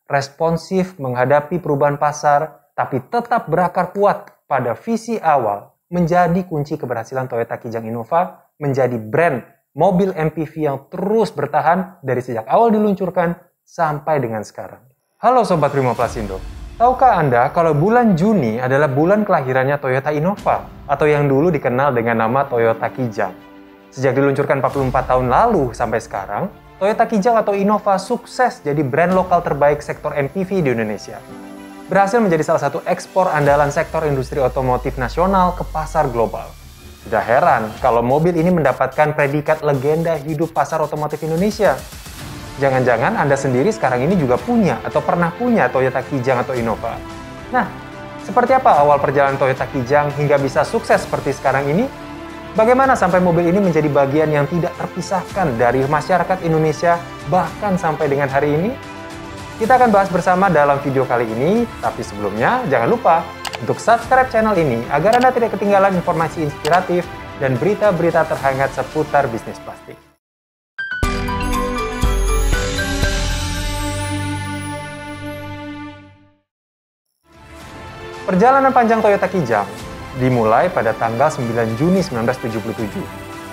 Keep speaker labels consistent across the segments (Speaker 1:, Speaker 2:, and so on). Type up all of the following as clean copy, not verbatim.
Speaker 1: responsif menghadapi perubahan pasar, tapi tetap berakar kuat pada visi awal menjadi kunci keberhasilan Toyota Kijang Innova menjadi brand mobil MPV yang terus bertahan dari sejak awal diluncurkan sampai dengan sekarang. Halo Sobat Primo Plasindo, tahukah Anda kalau bulan Juni adalah bulan kelahirannya Toyota Innova atau yang dulu dikenal dengan nama Toyota Kijang? Sejak diluncurkan 44 tahun lalu sampai sekarang, Toyota Kijang atau Innova sukses jadi brand lokal terbaik sektor MPV di Indonesia. Berhasil menjadi salah satu ekspor andalan sektor industri otomotif nasional ke pasar global. Tidak heran kalau mobil ini mendapatkan predikat legenda hidup pasar otomotif Indonesia. Jangan-jangan Anda sendiri sekarang ini juga punya atau pernah punya Toyota Kijang atau Innova. Nah, seperti apa awal perjalanan Toyota Kijang hingga bisa sukses seperti sekarang ini? Bagaimana sampai mobil ini menjadi bagian yang tidak terpisahkan dari masyarakat Indonesia bahkan sampai dengan hari ini? Kita akan bahas bersama dalam video kali ini, tapi sebelumnya jangan lupa untuk subscribe channel ini agar Anda tidak ketinggalan informasi inspiratif dan berita-berita terhangat seputar bisnis plastik. Perjalanan panjang Toyota Kijang dimulai pada tanggal 9 Juni 1977.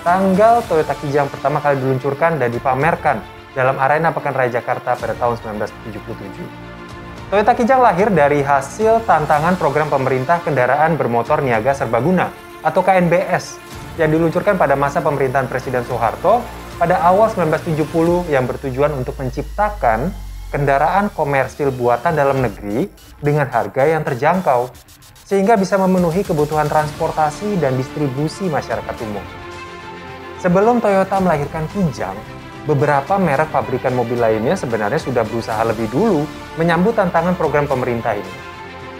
Speaker 1: Tanggal Toyota Kijang pertama kali diluncurkan dan dipamerkan dalam arena Pekan Raya Jakarta pada tahun 1977. Toyota Kijang lahir dari hasil tantangan program pemerintah kendaraan bermotor niaga serbaguna atau KNBS yang diluncurkan pada masa pemerintahan Presiden Soeharto pada awal 1970 yang bertujuan untuk menciptakan kendaraan komersil buatan dalam negeri dengan harga yang terjangkau, sehingga bisa memenuhi kebutuhan transportasi dan distribusi masyarakat umum. Sebelum Toyota melahirkan Kijang, beberapa merek pabrikan mobil lainnya sebenarnya sudah berusaha lebih dulu menyambut tantangan program pemerintah ini.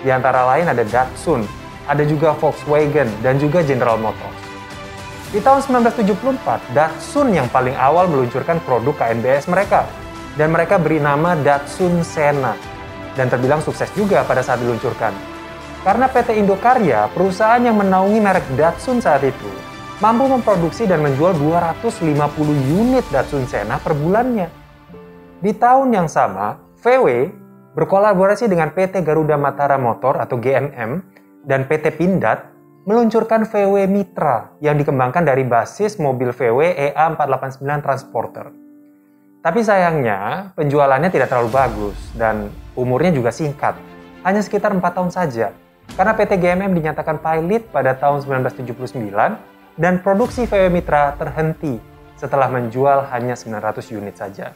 Speaker 1: Di antara lain ada Datsun, ada juga Volkswagen, dan juga General Motors. Di tahun 1974, Datsun yang paling awal meluncurkan produk KNBS mereka, dan mereka beri nama Datsun Sena, dan terbilang sukses juga pada saat diluncurkan. Karena PT Indokarya, perusahaan yang menaungi merek Datsun saat itu, mampu memproduksi dan menjual 250 unit Datsun Sena per bulannya. Di tahun yang sama, VW berkolaborasi dengan PT Garuda Matara Motor atau GMM dan PT Pindad meluncurkan VW Mitra yang dikembangkan dari basis mobil VW EA489 Transporter. Tapi sayangnya, penjualannya tidak terlalu bagus dan umurnya juga singkat, hanya sekitar 4 tahun saja. Karena PT GMM dinyatakan pilot pada tahun 1979 dan produksi VW Mitra terhenti setelah menjual hanya 900 unit saja.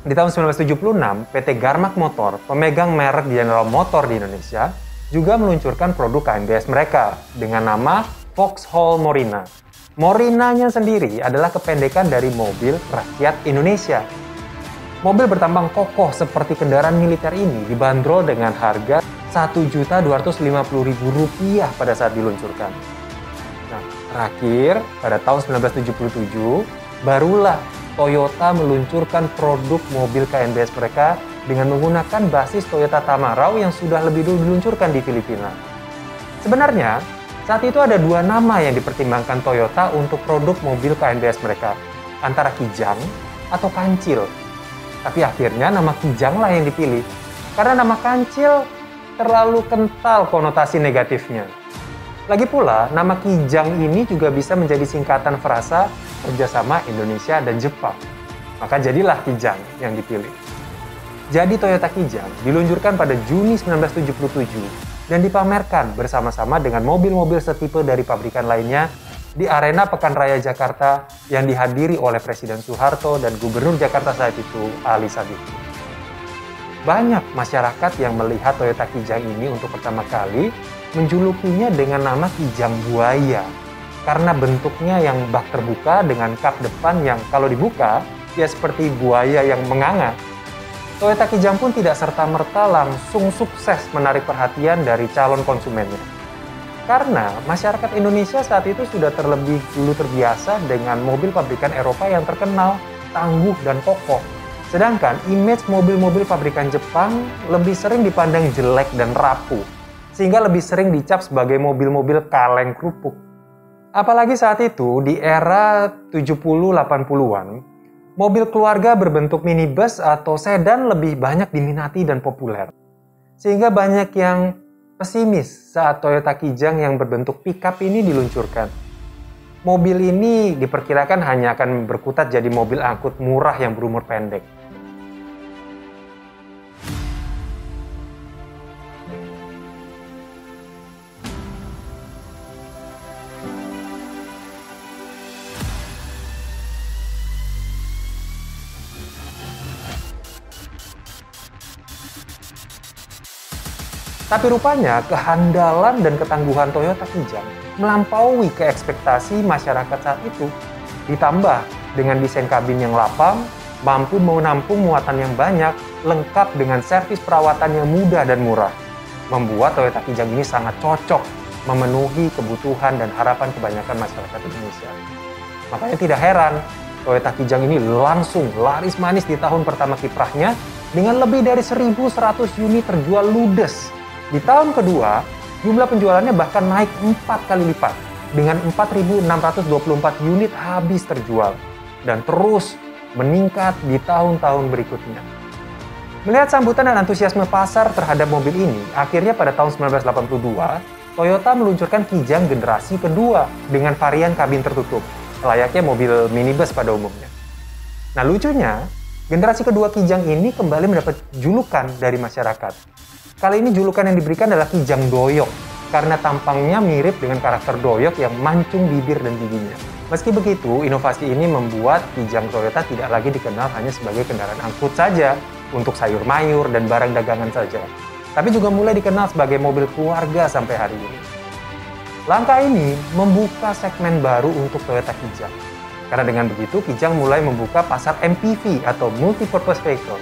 Speaker 1: Di tahun 1976, PT Garmak Motor, pemegang merek General Motor di Indonesia, juga meluncurkan produk KNBS mereka dengan nama Vauxhall Morina. Morinanya sendiri adalah kependekan dari mobil rakyat Indonesia. Mobil bertambang kokoh seperti kendaraan militer ini dibanderol dengan harga Rp1.250.000 pada saat diluncurkan. Nah, terakhir pada tahun 1977, barulah Toyota meluncurkan produk mobil KNBS mereka dengan menggunakan basis Toyota Tamarau yang sudah lebih dulu diluncurkan di Filipina. Sebenarnya, saat itu ada dua nama yang dipertimbangkan Toyota untuk produk mobil KNBS mereka, antara Kijang atau Kancil. Tapi akhirnya nama Kijang lah yang dipilih, karena nama Kancil terlalu kental konotasi negatifnya. Lagi pula, nama Kijang ini juga bisa menjadi singkatan frasa kerjasama Indonesia dan Jepang. Maka jadilah Kijang yang dipilih. Jadi Toyota Kijang diluncurkan pada Juni 1977 dan dipamerkan bersama-sama dengan mobil-mobil setipe dari pabrikan lainnya di arena Pekan Raya Jakarta yang dihadiri oleh Presiden Soeharto dan Gubernur Jakarta saat itu, Ali Sadikin. Banyak masyarakat yang melihat Toyota Kijang ini untuk pertama kali menjulukinya dengan nama Kijang Buaya karena bentuknya yang bak terbuka dengan kap depan yang kalau dibuka ya seperti buaya yang menganga. Toyota Kijang pun tidak serta-merta langsung sukses menarik perhatian dari calon konsumennya. Karena masyarakat Indonesia saat itu sudah terlebih dulu terbiasa dengan mobil pabrikan Eropa yang terkenal, tangguh, dan kokoh. Sedangkan image mobil-mobil pabrikan Jepang lebih sering dipandang jelek dan rapuh, sehingga lebih sering dicap sebagai mobil-mobil kaleng kerupuk. Apalagi saat itu, di era 70-80-an, mobil keluarga berbentuk minibus atau sedan lebih banyak diminati dan populer. Sehingga banyak yang pesimis saat Toyota Kijang yang berbentuk pickup ini diluncurkan. Mobil ini diperkirakan hanya akan berkutat jadi mobil angkut murah yang berumur pendek. Tapi rupanya kehandalan dan ketangguhan Toyota Kijang melampaui keekspektasi masyarakat saat itu. Ditambah dengan desain kabin yang lapang, mampu menampung muatan yang banyak, lengkap dengan servis perawatan yang mudah dan murah. Membuat Toyota Kijang ini sangat cocok memenuhi kebutuhan dan harapan kebanyakan masyarakat Indonesia. Makanya tidak heran, Toyota Kijang ini langsung laris manis di tahun pertama kiprahnya dengan lebih dari 1.100 unit terjual ludes. Di tahun kedua, jumlah penjualannya bahkan naik 4 kali lipat dengan 4.624 unit habis terjual dan terus meningkat di tahun-tahun berikutnya. Melihat sambutan dan antusiasme pasar terhadap mobil ini, akhirnya pada tahun 1982, Toyota meluncurkan Kijang generasi kedua dengan varian kabin tertutup, layaknya mobil minibus pada umumnya. Nah lucunya, generasi kedua Kijang ini kembali mendapat julukan dari masyarakat. Kali ini julukan yang diberikan adalah Kijang Doyok, karena tampangnya mirip dengan karakter doyok yang mancung bibir dan giginya. Meski begitu, inovasi ini membuat Kijang Toyota tidak lagi dikenal hanya sebagai kendaraan angkut saja, untuk sayur mayur dan barang dagangan saja, tapi juga mulai dikenal sebagai mobil keluarga sampai hari ini. Langkah ini membuka segmen baru untuk Toyota Kijang, karena dengan begitu Kijang mulai membuka pasar MPV atau Multi-Purpose Vehicle,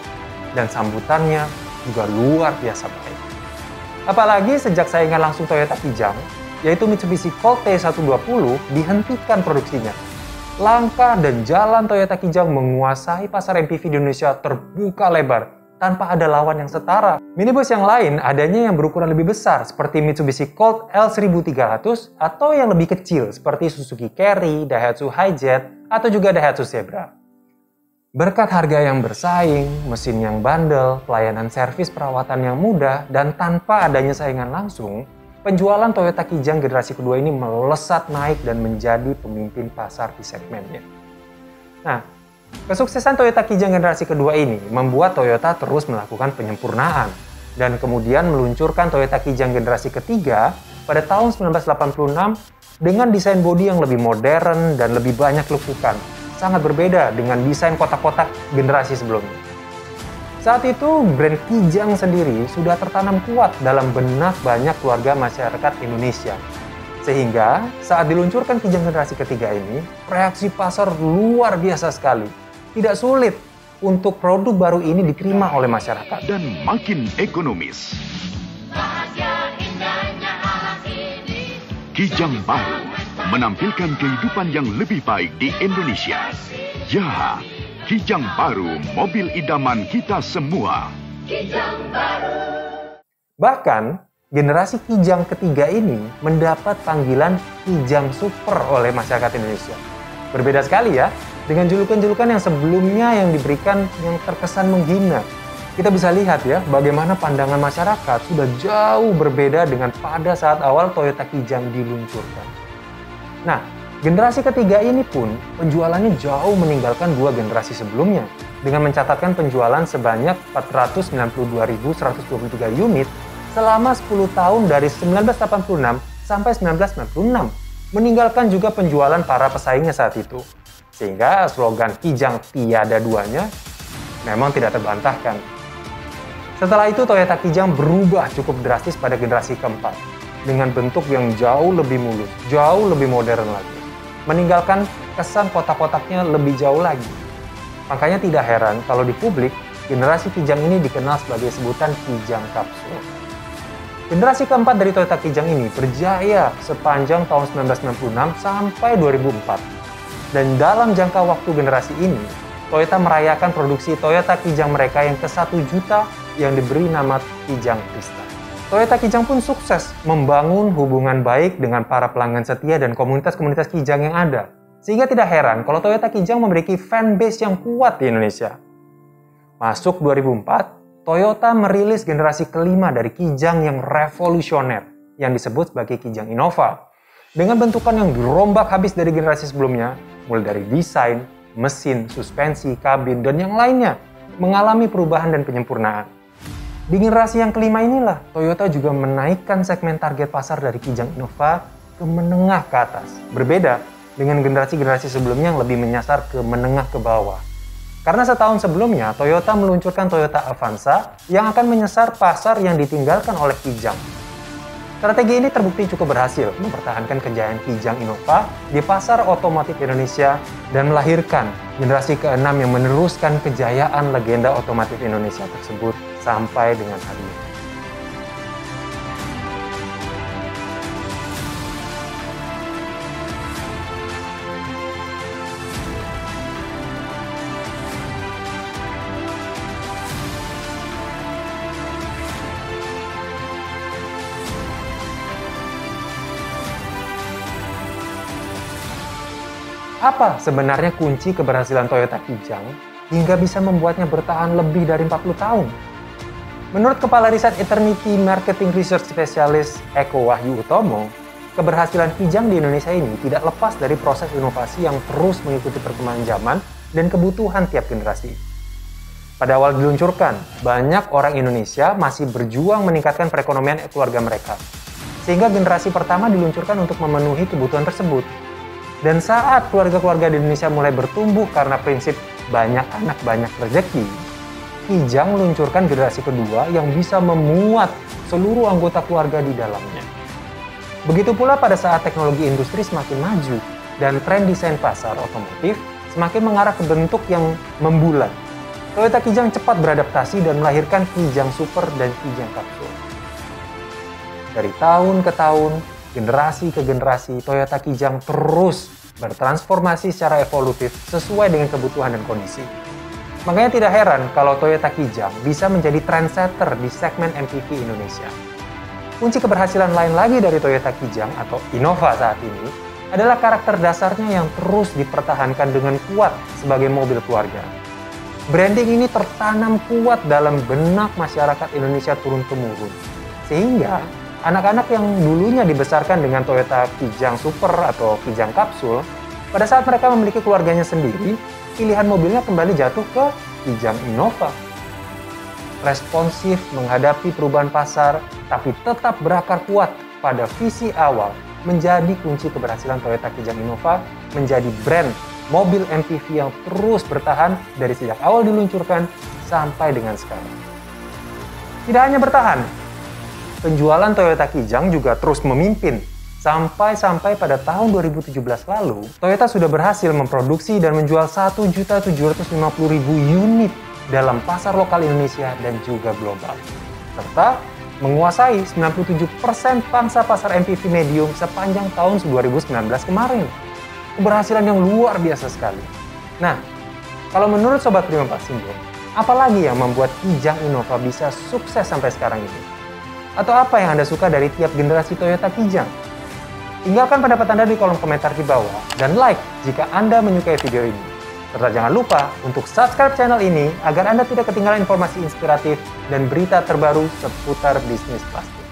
Speaker 1: dan sambutannya juga luar biasa baik. Apalagi sejak saingan langsung Toyota Kijang, yaitu Mitsubishi Colt T120, dihentikan produksinya. Langkah dan jalan Toyota Kijang menguasai pasar MPV di Indonesia terbuka lebar, tanpa ada lawan yang setara. Minibus yang lain adanya yang berukuran lebih besar, seperti Mitsubishi Colt L1300, atau yang lebih kecil, seperti Suzuki Carry, Daihatsu Hi-Jet, atau juga Daihatsu Zebra. Berkat harga yang bersaing, mesin yang bandel, pelayanan servis perawatan yang mudah, dan tanpa adanya saingan langsung, penjualan Toyota Kijang generasi kedua ini melesat naik dan menjadi pemimpin pasar di segmennya. Nah, kesuksesan Toyota Kijang generasi kedua ini membuat Toyota terus melakukan penyempurnaan, dan kemudian meluncurkan Toyota Kijang generasi ketiga pada tahun 1986 dengan desain bodi yang lebih modern dan lebih banyak lekukan. Sangat berbeda dengan desain kotak-kotak generasi sebelumnya. Saat itu, brand Kijang sendiri sudah tertanam kuat dalam benak banyak keluarga masyarakat Indonesia. Sehingga, saat diluncurkan Kijang generasi ketiga ini, reaksi pasar luar biasa sekali. Tidak sulit untuk produk baru ini diterima oleh masyarakat.
Speaker 2: Dan makin ekonomis. Kijang baru menampilkan kehidupan yang lebih baik di Indonesia. Ya, Kijang baru, mobil idaman kita semua. Kijang baru.
Speaker 1: Bahkan, generasi Kijang ketiga ini mendapat panggilan Kijang Super oleh masyarakat Indonesia. Berbeda sekali ya, dengan julukan-julukan yang sebelumnya yang diberikan yang terkesan menghina. Kita bisa lihat ya, bagaimana pandangan masyarakat sudah jauh berbeda dengan pada saat awal Toyota Kijang diluncurkan. Nah, generasi ketiga ini pun penjualannya jauh meninggalkan dua generasi sebelumnya, dengan mencatatkan penjualan sebanyak 492.123 unit selama 10 tahun dari 1986 sampai 1996, meninggalkan juga penjualan para pesaingnya saat itu. Sehingga slogan Kijang tiada duanya memang tidak terbantahkan. Setelah itu Toyota Kijang berubah cukup drastis pada generasi keempat, dengan bentuk yang jauh lebih mulus, jauh lebih modern lagi, meninggalkan kesan kotak-kotaknya lebih jauh lagi. Makanya tidak heran kalau di publik, generasi Kijang ini dikenal sebagai sebutan Kijang Kapsul. Generasi keempat dari Toyota Kijang ini berjaya sepanjang tahun 1996 sampai 2004. Dan dalam jangka waktu generasi ini, Toyota merayakan produksi Toyota Kijang mereka yang ke-1 juta yang diberi nama Kijang Krista. Toyota Kijang pun sukses membangun hubungan baik dengan para pelanggan setia dan komunitas-komunitas Kijang yang ada. Sehingga tidak heran kalau Toyota Kijang memiliki fanbase yang kuat di Indonesia. Masuk 2004, Toyota merilis generasi kelima dari Kijang yang revolusioner yang disebut sebagai Kijang Innova. Dengan bentukan yang dirombak habis dari generasi sebelumnya, mulai dari desain, mesin, suspensi, kabin, dan yang lainnya, mengalami perubahan dan penyempurnaan. Di generasi yang kelima inilah, Toyota juga menaikkan segmen target pasar dari Kijang Innova ke menengah ke atas. Berbeda dengan generasi-generasi sebelumnya yang lebih menyasar ke menengah ke bawah. Karena setahun sebelumnya, Toyota meluncurkan Toyota Avanza yang akan menyasar pasar yang ditinggalkan oleh Kijang. Strategi ini terbukti cukup berhasil mempertahankan kejayaan Kijang Innova di pasar otomotif Indonesia dan melahirkan generasi ke-6 yang meneruskan kejayaan legenda otomotif Indonesia tersebut sampai dengan hari ini. Apa sebenarnya kunci keberhasilan Toyota Kijang hingga bisa membuatnya bertahan lebih dari 40 tahun? Menurut Kepala Riset Eternity Marketing Research Specialist Eko Wahyu Utomo, keberhasilan Kijang di Indonesia ini tidak lepas dari proses inovasi yang terus mengikuti perkembangan zaman dan kebutuhan tiap generasi. Pada awal diluncurkan, banyak orang Indonesia masih berjuang meningkatkan perekonomian keluarga mereka. Sehingga generasi pertama diluncurkan untuk memenuhi kebutuhan tersebut. Dan saat keluarga-keluarga di Indonesia mulai bertumbuh karena prinsip banyak anak banyak rezeki, Kijang meluncurkan generasi kedua yang bisa memuat seluruh anggota keluarga di dalamnya. Begitu pula pada saat teknologi industri semakin maju dan tren desain pasar otomotif semakin mengarah ke bentuk yang membulat. Toyota Kijang cepat beradaptasi dan melahirkan Kijang Super dan Kijang Kapsul. Dari tahun ke tahun, generasi ke generasi, Toyota Kijang terus bertransformasi secara evolutif sesuai dengan kebutuhan dan kondisi. Makanya tidak heran kalau Toyota Kijang bisa menjadi trendsetter di segmen MPV Indonesia. Kunci keberhasilan lain lagi dari Toyota Kijang atau Innova saat ini adalah karakter dasarnya yang terus dipertahankan dengan kuat sebagai mobil keluarga. Branding ini tertanam kuat dalam benak masyarakat Indonesia turun-temurun. Sehingga anak-anak yang dulunya dibesarkan dengan Toyota Kijang Super atau Kijang Kapsul, pada saat mereka memiliki keluarganya sendiri, pilihan mobilnya kembali jatuh ke Kijang Innova. Responsif menghadapi perubahan pasar, tapi tetap berakar kuat pada visi awal, menjadi kunci keberhasilan Toyota Kijang Innova menjadi brand mobil MPV yang terus bertahan dari sejak awal diluncurkan sampai dengan sekarang. Tidak hanya bertahan, penjualan Toyota Kijang juga terus memimpin. Sampai pada tahun 2017 lalu, Toyota sudah berhasil memproduksi dan menjual 1.750.000 unit dalam pasar lokal Indonesia dan juga global. Serta menguasai 97% pangsa pasar MPV medium sepanjang tahun 2019 kemarin. Keberhasilan yang luar biasa sekali. Nah, kalau menurut Sobat Prima Pasindo, apalagi yang membuat Kijang Innova bisa sukses sampai sekarang ini? Atau apa yang Anda suka dari tiap generasi Toyota Kijang? Tinggalkan pendapat Anda di kolom komentar di bawah dan like jika Anda menyukai video ini. Serta jangan lupa untuk subscribe channel ini agar Anda tidak ketinggalan informasi inspiratif dan berita terbaru seputar bisnis plastik.